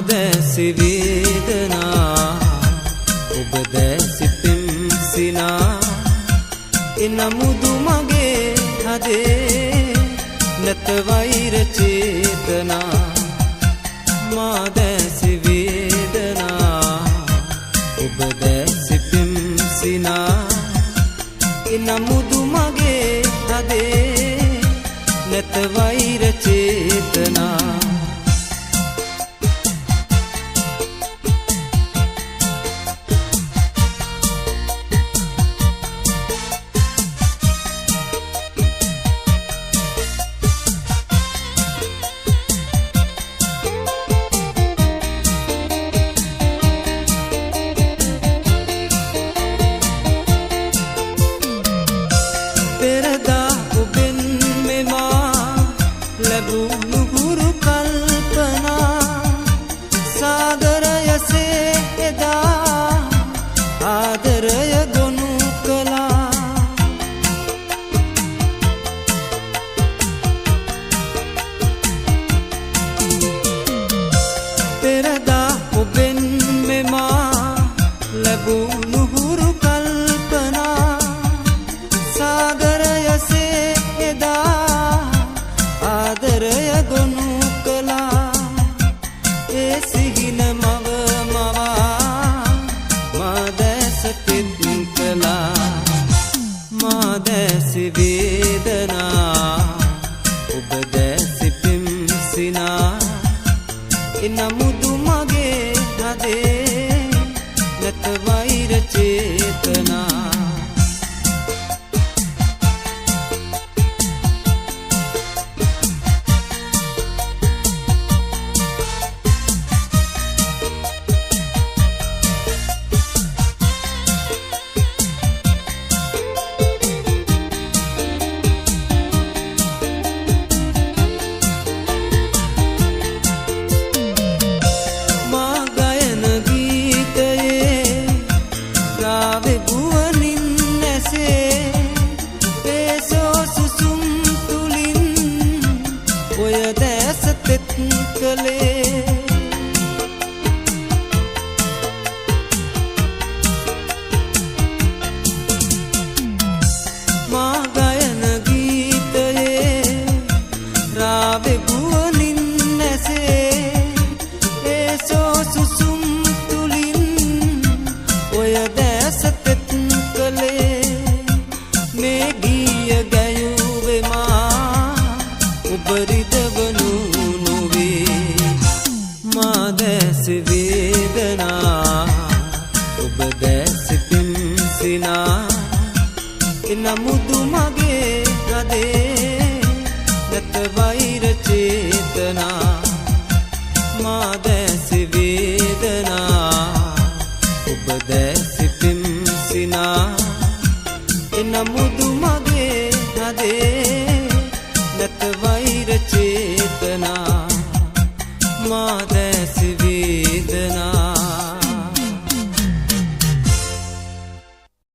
දැසි වේදනා ඔබ දැසි පිම්සිනා එනමුදු මගේ හදේ නැත වෛර චේතනා මා දැසි වේදනා ඔබ දැසි පිම්සිනා එනමුදු මගේ හදේ නැත වෛර චේතනා දැසි වේදනා ඔබ දැසි පිම්සිනා එනමුදු මගේ හදේ නැත වෛර චේතනා මා ගයන ගීතයේ රාවේ ගුවනින් නැසේ ඒ සෝ සුසුම් තුලින් ඔය දැස තෙත් කළේ මේ ගීය ගැයුවේ මා ඔබ රිදවනු මා දැසි වේදනා ඔබ දැසි පිම්සිනා එනමුදු මගේ හදේ නැත වෛර චේතනා මා දැසි වේදනා ඔබ දැසි පිම්සිනා එනමුදු මගේ හදේ නැත වෛර චේතනා මා දැසි